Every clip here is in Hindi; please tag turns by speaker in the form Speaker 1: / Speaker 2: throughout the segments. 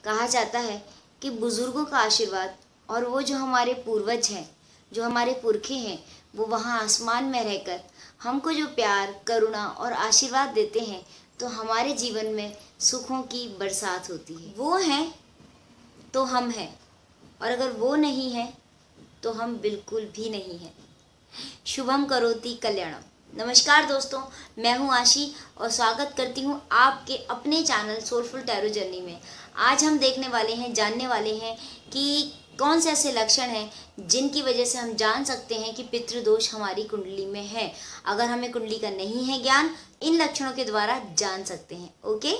Speaker 1: कहा जाता है कि बुजुर्गों का आशीर्वाद और वो जो हमारे पूर्वज हैं, जो हमारे पुरखे हैं, वो वहाँ आसमान में रहकर हमको जो प्यार, करुणा और आशीर्वाद देते हैं, तो हमारे जीवन में सुखों की बरसात होती है। वो हैं तो हम हैं, और अगर वो नहीं है तो हम बिल्कुल भी नहीं हैं। शुभम करोति कल्याणम। नमस्कार दोस्तों, मैं हूं आशी और स्वागत करती हूं आपके अपने चैनल सोलफुल टैरो जर्नी में। आज हम देखने वाले हैं, जानने वाले हैं कि कौन से ऐसे लक्षण हैं जिनकी वजह से हम जान सकते हैं कि पितृदोष हमारी कुंडली में है। अगर हमें कुंडली का नहीं है ज्ञान, इन लक्षणों के द्वारा जान सकते हैं। ओके,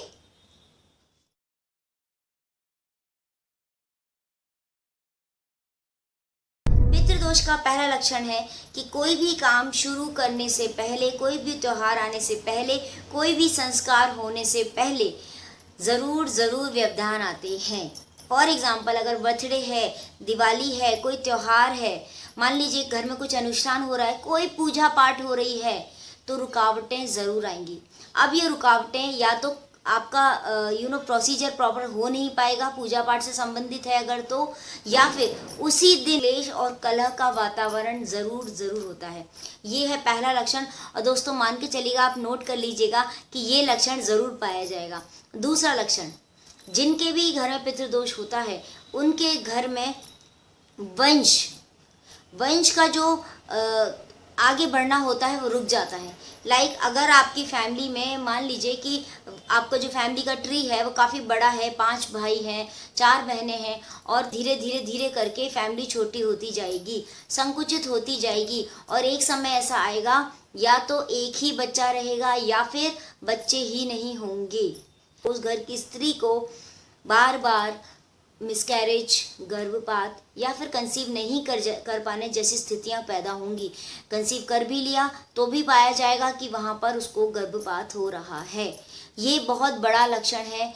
Speaker 1: पितृदोष का पहला लक्षण है कि कोई भी काम शुरू करने से पहले, कोई भी त्योहार आने से पहले, कोई भी संस्कार होने से पहले ज़रूर व्यवधान आते हैं। फॉर एग्जाम्पल, अगर बर्थडे है, दिवाली है, कोई त्योहार है, मान लीजिए घर में कुछ अनुष्ठान हो रहा है, कोई पूजा पाठ हो रही है, तो रुकावटें ज़रूर आएंगी। अब ये रुकावटें या तो आपका प्रोसीजर प्रॉपर हो नहीं पाएगा, पूजा पाठ से संबंधित है अगर तो, या फिर उसी दिन क्लेश और कलह का वातावरण ज़रूर होता है। ये है पहला लक्षण। और दोस्तों मान के चलिएगा, आप नोट कर लीजिएगा कि ये लक्षण ज़रूर पाया जाएगा। दूसरा लक्षण, जिनके भी घर में पितृदोष होता है उनके घर में वंश का जो आगे बढ़ना होता है वो रुक जाता है। अगर आपकी फैमिली में मान लीजिए कि आपका जो फैमिली का ट्री है वो काफ़ी बड़ा है, 5 भाई हैं, 4 बहनें हैं, और धीरे करके फैमिली छोटी होती जाएगी, संकुचित होती जाएगी, और एक समय ऐसा आएगा या तो एक ही बच्चा रहेगा या फिर बच्चे ही नहीं होंगे। उस घर की स्त्री को बार मिसकैरेज, गर्भपात या फिर कंसीव नहीं कर पाने जैसी स्थितियां पैदा होंगी। कंसीव कर भी लिया तो भी पाया जाएगा कि वहां पर उसको गर्भपात हो रहा है। ये बहुत बड़ा लक्षण है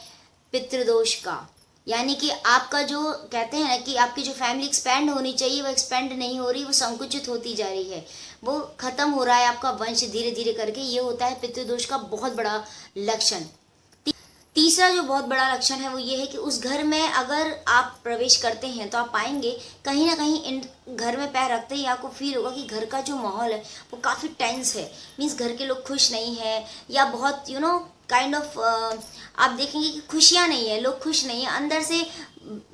Speaker 1: पितृदोष का। यानी कि आपका जो कहते हैं ना कि आपकी जो फैमिली एक्सपेंड होनी चाहिए वो एक्सपेंड नहीं हो रही, वो संकुचित होती जा रही है, वो खत्म हो रहा है आपका वंश धीरे करके। ये होता है पितृदोष का बहुत बड़ा लक्षण। तीसरा जो बहुत बड़ा लक्षण है वो ये है कि उस घर में अगर आप प्रवेश करते हैं तो आप पाएंगे कहीं ना कहीं इन घर में पैर रखते ही आपको फील होगा कि घर का जो माहौल है वो काफ़ी टेंस है। मीन्स घर के लोग खुश नहीं है, या बहुत काइंड ऑफ आप देखेंगे कि खुशियाँ नहीं है, लोग खुश नहीं है, अंदर से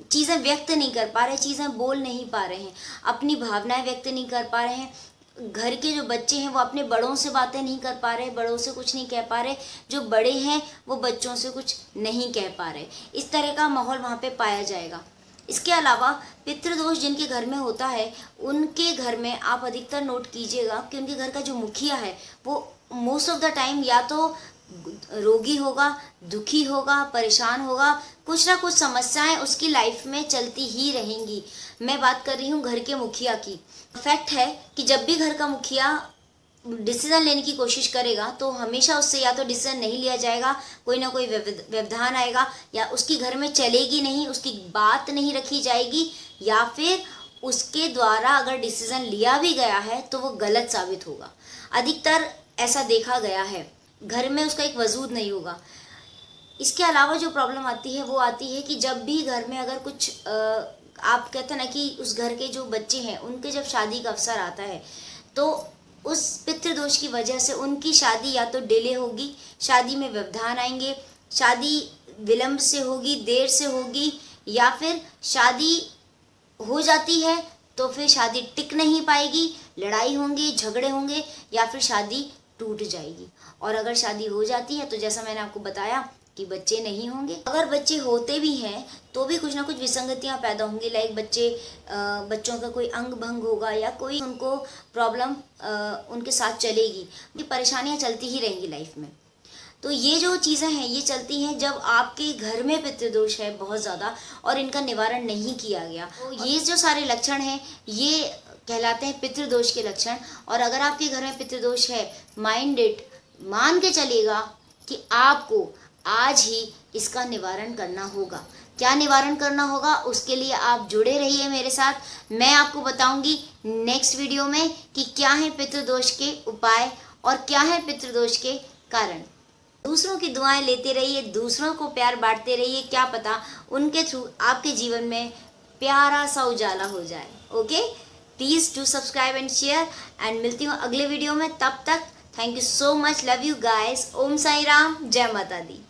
Speaker 1: चीज़ें व्यक्त नहीं कर पा रहे, चीज़ें बोल नहीं पा रहे हैं, अपनी भावनाएं व्यक्त नहीं कर पा रहे हैं। घर के जो बच्चे हैं वो अपने बड़ों से बातें नहीं कर पा रहे, बड़ों से कुछ नहीं कह पा रहे, जो बड़े हैं वो बच्चों से कुछ नहीं कह पा रहे। इस तरह का माहौल वहाँ पे पाया जाएगा। इसके अलावा पितृदोष जिनके घर में होता है उनके घर में आप अधिकतर नोट कीजिएगा कि उनके घर का जो मुखिया है वो मोस्ट ऑफ द टाइम या तो रोगी होगा, दुखी होगा, परेशान होगा, कुछ ना कुछ समस्याएं उसकी लाइफ में चलती ही रहेंगी। मैं बात कर रही हूँ घर के मुखिया की। फैक्ट है कि जब भी घर का मुखिया डिसीजन लेने की कोशिश करेगा तो हमेशा उससे या तो डिसीजन नहीं लिया जाएगा, कोई ना कोई व्यवधान आएगा, या उसकी घर में चलेगी नहीं, उसकी बात नहीं रखी जाएगी, या फिर उसके द्वारा अगर डिसीजन लिया भी गया है तो वो गलत साबित होगा। अधिकतर ऐसा देखा गया है, घर में उसका एक वजूद नहीं होगा। इसके अलावा जो प्रॉब्लम आती है वो आती है कि जब भी घर में अगर कुछ आप कहते हैं ना कि उस घर के जो बच्चे हैं उनके जब शादी का अवसर आता है तो उस पितृदोष की वजह से उनकी शादी या तो डिले होगी, शादी में व्यवधान आएंगे, शादी विलंब से होगी, देर से होगी, या फिर शादी हो जाती है तो फिर शादी टिक नहीं पाएगी, लड़ाई होंगी, झगड़े होंगे, या फिर शादी टूट जाएगी। और अगर शादी हो जाती है तो जैसा मैंने आपको बताया कि बच्चे नहीं होंगे। अगर बच्चे होते भी हैं तो भी कुछ ना कुछ विसंगतियां पैदा होंगी। बच्चों का कोई अंग भंग होगा या कोई उनको प्रॉब्लम उनके साथ चलेगी, ये परेशानियां चलती ही रहेंगी लाइफ में। तो ये जो चीज़ें हैं ये चलती हैं जब आपके घर में पितृदोष है बहुत ज़्यादा और इनका निवारण नहीं किया गया। तो ये जो सारे लक्षण हैं ये कहलाते हैं पितृदोष के लक्षण। और अगर आपके घर में पितृदोष है, मान के चलिएगा कि आपको आज ही इसका निवारण करना होगा। क्या निवारण करना होगा उसके लिए आप जुड़े रहिए मेरे साथ। मैं आपको बताऊंगी नेक्स्ट वीडियो में कि क्या है पितृदोष के उपाय और क्या है पितृदोष के कारण। दूसरों की दुआएं लेते रहिए, दूसरों को प्यार बांटते रहिए, क्या पता उनके थ्रू आपके जीवन में प्यारा सा उजाला हो जाए। Okay, please do subscribe and share, and मिलती हूँ अगले वीडियो में। तब तक thank you so much, love you guys. Om Sai Ram, जय माता दी।